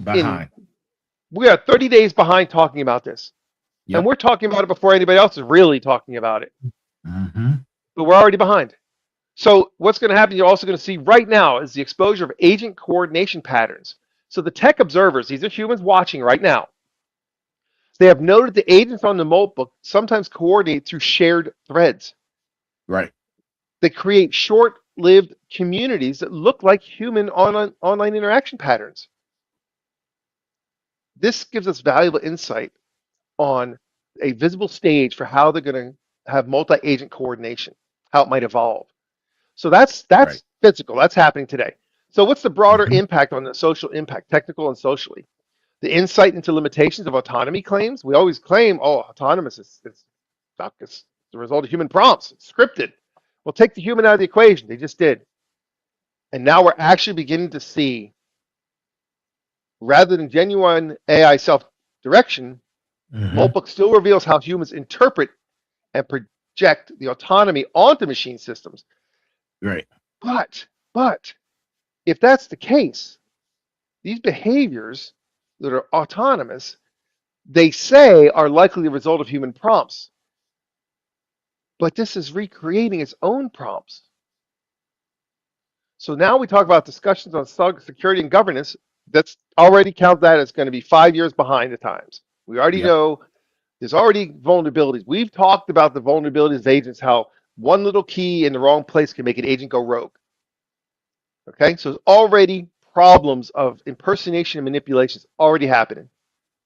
Behind. we are 30 days behind talking about this. And Yep. we're talking about it before anybody else is really talking about it. Mm-hmm. But we're already behind. So what's going to happen, you're also going to see right now, is the exposure of agent coordination patterns. So the tech observers, these are humans watching right now, they have noted the agents on the Moltbook sometimes coordinate through shared threads. Right. They create short-lived communities that look like human online interaction patterns. This gives us valuable insight on a visible stage for how they're going to have multi-agent coordination, how it might evolve. So that's Right. physical. That's happening today. So what's the broader Mm-hmm. impact on the social impact, technical and socially? The insight into limitations of autonomy claims. We always claim, oh, autonomous is stuck. It's the result of human prompts. It's scripted. Well, take the human out of the equation. They just did. And now we're actually beginning to see, rather than genuine AI self-direction, Mm-hmm. Moltbook still reveals how humans interpret and project the autonomy onto machine systems. Right. But if that's the case, these behaviors that are autonomous, they say are likely the result of human prompts. But this is recreating its own prompts. So now we talk about discussions on security and governance. That's already count that as going to be 5 years behind the times. We already Yep. know there's already vulnerabilities. We've talked about the vulnerabilities of agents, how one little key in the wrong place can make an agent go rogue. Okay, so there's already problems of impersonation and manipulations already happening.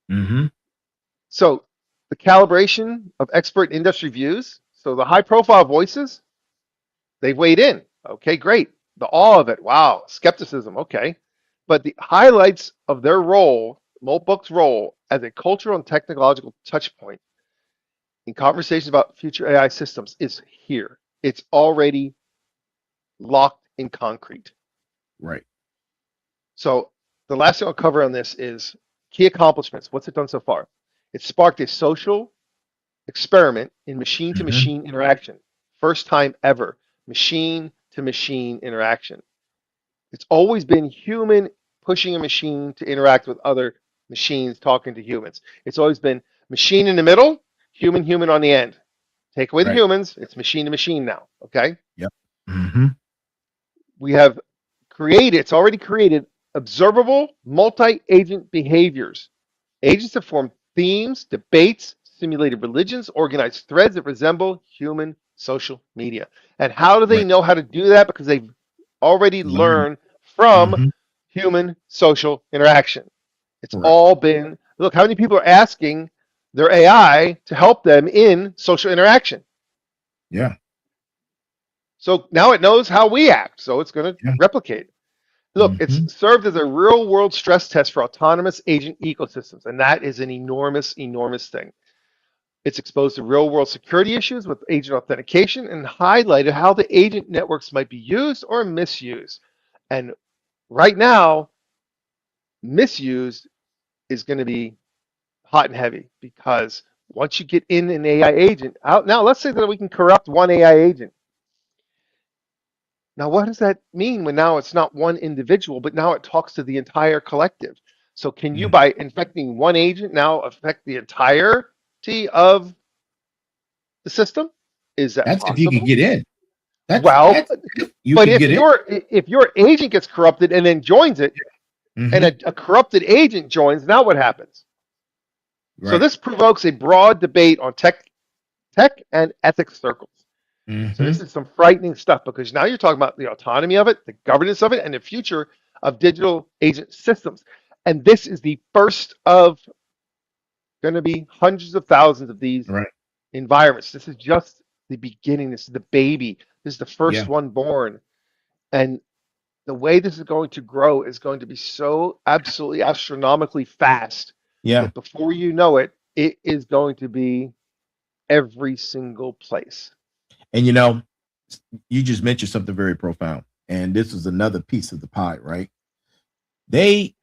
Mm-hmm. So the calibration of expert industry views. So the high profile voices, they've weighed in. Okay, great. The awe of it, wow. Skepticism, okay. But the highlights of their role, Moltbook's role as a cultural and technological touch point in conversations about future AI systems is here. It's already locked in concrete. Right. So the last thing I'll cover on this is key accomplishments. What's it done so far? It sparked a social experiment in Mm-hmm. machine-to-machine interaction. First time ever, machine-to-machine interaction. It's always been human pushing a machine to interact with other machines talking to humans. It's always been machine in the middle, human on the end. Take away the Right. humans, it's machine to machine now, okay? Yep. Mm-hmm. We have created, it's already created observable multi-agent behaviors. Agents that form themes, debates, simulated religions, organized threads that resemble human social media. And how do they Right. know how to do that? Because they've already Learn. learned from Mm-hmm. human social interaction. It's Correct. all been, look, how many people are asking their AI to help them in social interaction? Yeah. So now it knows how we act, so it's going to Yeah. replicate. Look, it's Mm-hmm. served as a real world stress test for autonomous agent ecosystems, and that is an enormous, enormous thing. It's exposed to real world security issues with agent authentication and highlighted how the agent networks might be used or misused. And right now, misused is going to be hot and heavy because once you get in an AI agent, out now, let's say that we can corrupt one AI agent. Now, what does that mean when now it's not one individual, but now it talks to the entire collective? So can you, Yeah. by infecting one agent, now affect the entirety of the system? Is that That's if you could possible? get in. Well, That's if you but could get in. if your agent gets corrupted and then joins it, and Mm-hmm. a corrupted agent joins, now what happens? So Right. this provokes a broad debate on tech and ethics circles. So Mm-hmm. this is some frightening stuff because now you're talking about the autonomy of it, the governance of it, and the future of digital agent systems. And this is the first of going to be hundreds of thousands of these Right. environments. This is just the beginning. This is the baby. This is the first Yeah. one born. And the way this is going to grow is going to be so absolutely astronomically fast Yeah. that before you know it, it is going to be every single place. And you just mentioned something very profound. And this is another piece of the pie, right? They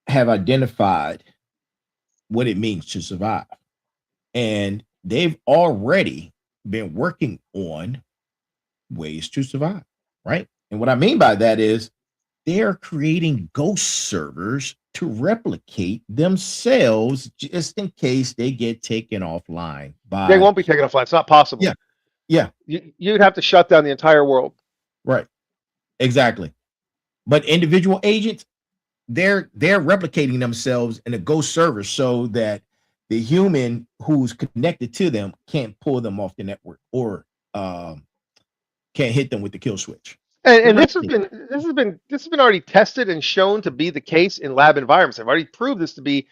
have identified what it means to survive. and they've already been working on ways to survive, right? And what I mean by that is they're creating ghost servers to replicate themselves just in case they get taken offline They by. won't be taken offline. It's not possible. Yeah, yeah, You'd have to shut down the entire world. right, exactly. But individual agents, they're replicating themselves in a ghost server so that the human who's connected to them can't pull them off the network or can't hit them with the kill switch. And this has been already tested and shown to be the case in lab environments. I've already proved this to be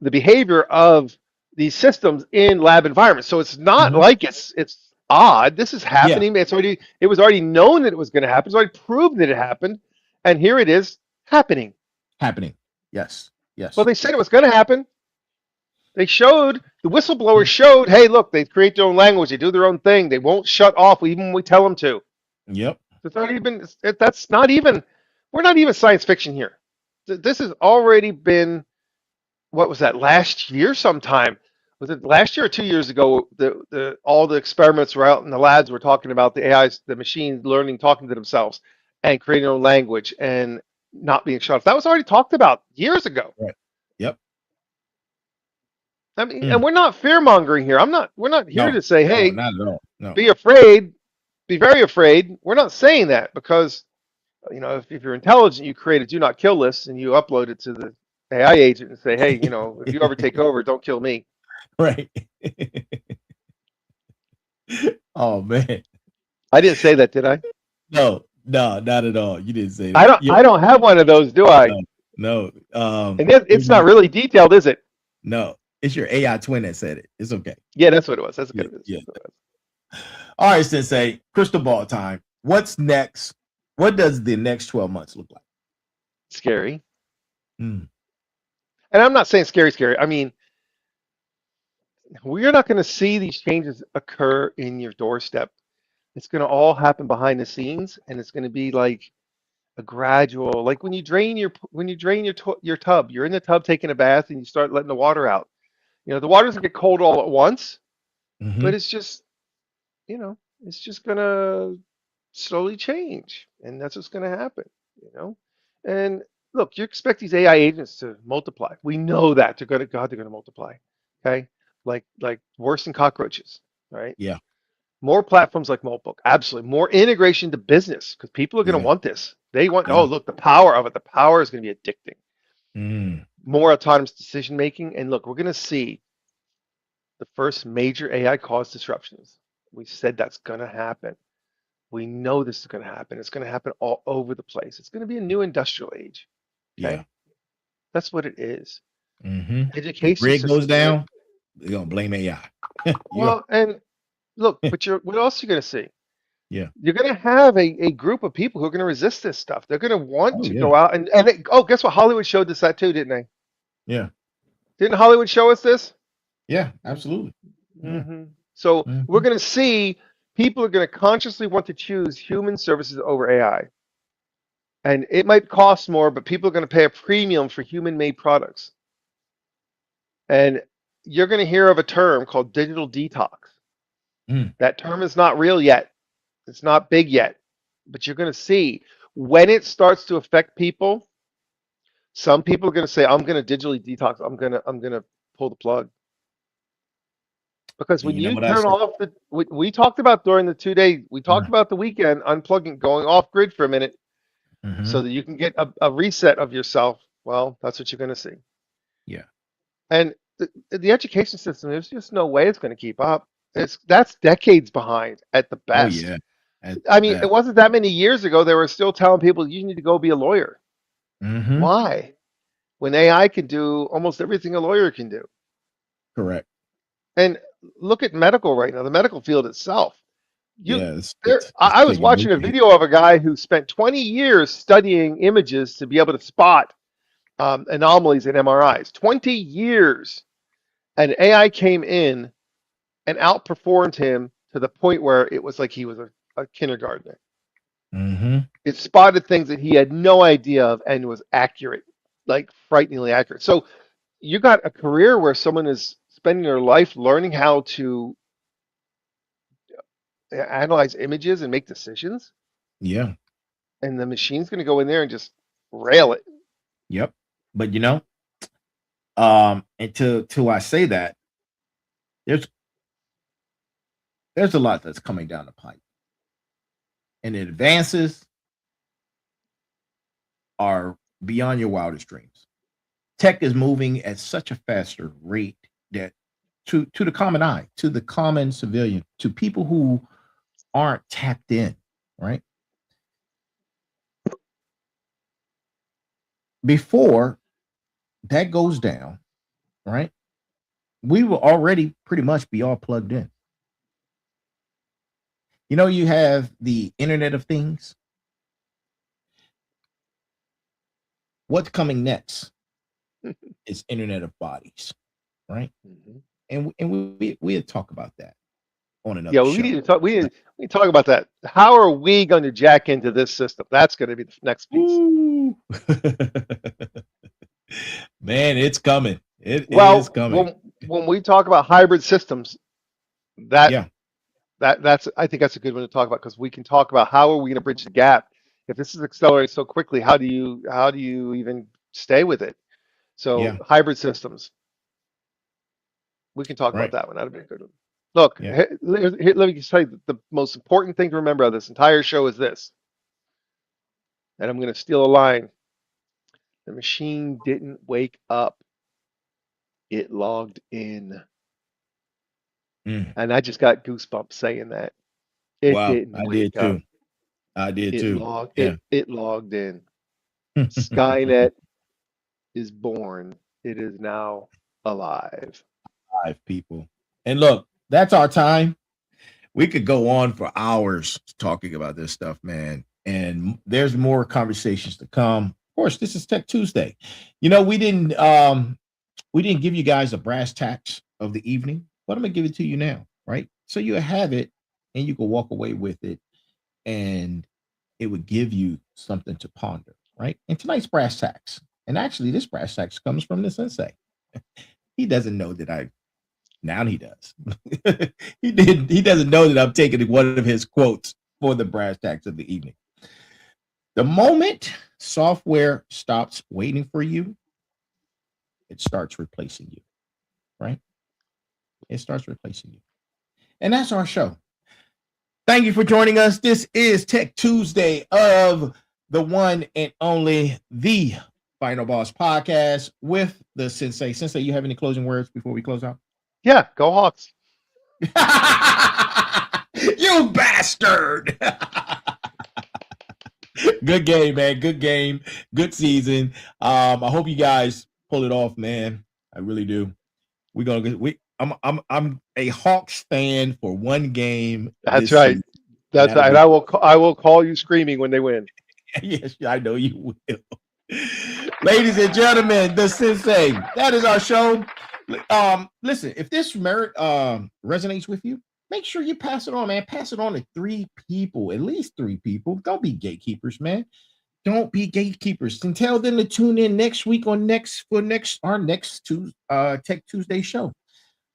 the behavior of these systems in lab environments. So it's not like it's odd. This is happening. Yeah. It was already known that it was going to happen. It's already proved that it happened, and here it is happening. Yes. Well, they said it was going to happen. They showed, the whistleblowers showed, hey, look, they create their own language. They do their own thing. They won't shut off even when we tell them to. Yep. It's not even, that's not even, we're not even science fiction here. This has already been, what was that, last year sometime? Was it last year or 2 years ago? All the experiments were out in the labs. We're talking about the AIs, the machines learning, talking to themselves and creating their own language and not being shut off. That was already talked about years ago. Right. Yep. I mean, and we're not fear mongering here. We're not here to say, hey, not at all. No. Be afraid, be very afraid. We're not saying that because, you know, if you're intelligent, you create a do not kill list and you upload it to the AI agent and say, hey, you know, if you ever take over, don't kill me. Right. Oh man. I didn't say that, did I? No, not at all. You didn't say that. I don't have one of those, do I? No. And it's not really detailed, is it? No. It's your AI twin that said it. It's okay. Yeah, that's what it was. That's good. Yeah. All right, Sensei, crystal ball time. What's next? What does the next 12 months look like? Scary. And I'm not saying scary. I mean, we're not going to see these changes occur in your doorstep. It's going to all happen behind the scenes, and it's going to be like a gradual, like when you drain your tub. You're in the tub taking a bath, and you start letting the water out. You know, the water doesn't get cold all at once, but it's just, you know, it's just going to slowly change. And that's what's going to happen, you know. And look, you expect these AI agents to multiply. We know that. They're going to multiply. Okay. Like worse than cockroaches, right? Yeah. More platforms like Moltbook. Absolutely. More integration to business because people are going to want this. They want, oh, look, the power of it. The power is going to be addicting. More autonomous decision making. And look, we're going to see the first major AI caused disruptions. We said that's going to happen. We know this is going to happen. It's going to happen all over the place. It's going to be a new industrial age. Okay? Yeah. That's what it is. Education. If grid goes down, they're going to blame AI. Well, and look, but what else are you going to see? Yeah. You're going to have a group of people who are going to resist this stuff. They're going to want to go out and guess what? Hollywood showed us that too, didn't they? Yeah. Didn't Hollywood show us this? Yeah, absolutely. So we're going to see people are going to consciously want to choose human services over AI. And it might cost more, but people are going to pay a premium for human-made products. And you're going to hear of a term called digital detox. That term is not real yet. It's not big yet. But you're going to see when it starts to affect people, some people are going to say, I'm going to digitally detox. I'm going to pull the plug. Because when you turn off we talked about during the 2 day, we talked about the weekend, unplugging, going off grid for a minute so that you can get a reset of yourself. Well, that's what you're going to see. Yeah. And the education system, there's just no way it's going to keep up. That's decades behind at the best. Oh, yeah. I mean, it wasn't that many years ago, they were still telling people you need to go be a lawyer. Why? When AI can do almost everything a lawyer can do. Correct. And look at medical right now, the medical field itself. I was watching a video of a guy who spent 20 years studying images to be able to spot anomalies in MRIs. 20 years. And AI came in and outperformed him to the point where it was like he was a kindergartner. It spotted things that he had no idea of and was accurate, like frighteningly accurate. So you got a career where someone is spending their life learning how to analyze images and make decisions, Yeah. and the machine's going to go in there and just rail it. Yep. But and till I say that, there's a lot that's coming down the pipe. And the advances are beyond your wildest dreams. Tech is moving at such a faster rate that to the common eye, to the common civilian, to people who aren't tapped in, right? Before that goes down, right? We will already pretty much be all plugged in. You have the Internet of Things. What's coming next is Internet of Bodies, right? Mm-hmm. And we'll talk about that on another Yeah, show. we need to talk. We need to talk about that. How are we going to jack into this system? That's going to be the next piece. Man, it's coming. It is Well, coming. when we talk about hybrid systems, that's I think that's a good one to talk about, because we can talk about how are we going to bridge the gap. If this is accelerating so quickly, how do you even stay with it? So hybrid systems, we can talk about that one. That'd be a good one. Look, let me just tell you the most important thing to remember of this entire show is this, and I'm going to steal a line. The machine didn't wake up. It logged in. And I just got goosebumps saying that. It didn't wake up. Too. I did too. It logged in. SkyNet is born. It is now alive. Alive, people. And look, that's our time. We could go on for hours talking about this stuff, man. And there's more conversations to come. Of course, this is Tech Tuesday. We didn't give you guys a brass tacks of the evening, but I'm gonna give it to you now, right? So you have it and you can walk away with it, and it would give you something to ponder, right? And tonight's brass tacks, and actually this brass tacks comes from the Sensei. He doesn't know that now he does. He doesn't know that I'm taking one of his quotes for the brass tacks of the evening. The moment software stops waiting for you, it starts replacing you, right? It starts replacing you. And that's our show. Thank you for joining us. This is Tech Tuesday of the one and only The Final Boss Podcast with the Sensei. Sensei, you have any closing words before we close out? Yeah, go Hawks. You bastard. Good game, man. Good game. Good season. I hope you guys pull it off, man. I really do. I'm a Hawks fan for one game. That's right. Season. That's right. And I will call you screaming when they win. Yes, I know you will. Ladies and gentlemen, the Sensei. That is our show. Listen, if this merit resonates with you, make sure you pass it on, man. Pass it on to 3 people, at least 3 people. Don't be gatekeepers, man. Don't be gatekeepers. And tell them to tune in next week on our next Tech Tuesday show.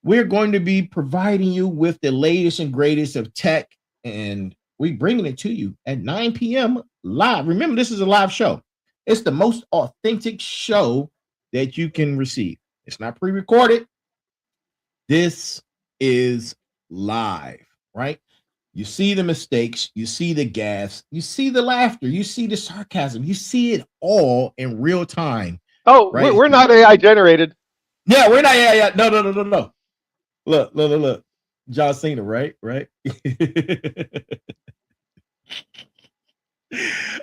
We're going to be providing you with the latest and greatest of tech, and we're bringing it to you at 9 p.m. live. Remember, this is a live show. It's the most authentic show that you can receive. It's not pre-recorded. This is live, right? You see the mistakes, you see the gas, you see the laughter, you see the sarcasm, you see it all in real time. Oh, right? We're not AI generated. Yeah, we're not AI. No. Look. John Cena, right?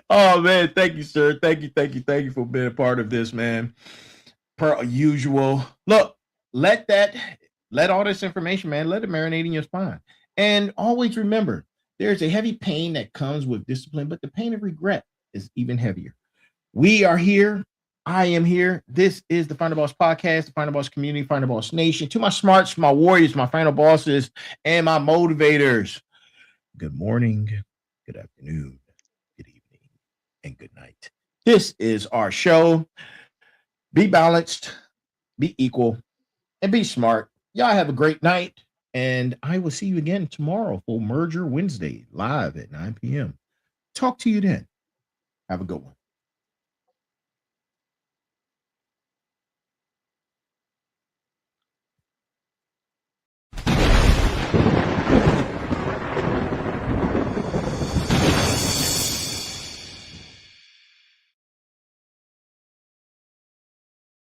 Oh man, thank you, sir. Thank you for being a part of this, man. Per usual. Look, let all this information, man, let it marinate in your spine. And always remember, there's a heavy pain that comes with discipline, but the pain of regret is even heavier. We are here. I am here. This is the Final Boss Podcast, the Final Boss community, Final Boss Nation. To my smarts, my warriors, my final bosses, and my motivators. Good morning, good afternoon, good evening, and good night. This is our show. Be balanced, be equal, and be smart. Y'all have a great night, and I will see you again tomorrow for Merger Wednesday live at 9 p.m. Talk to you then. Have a good one.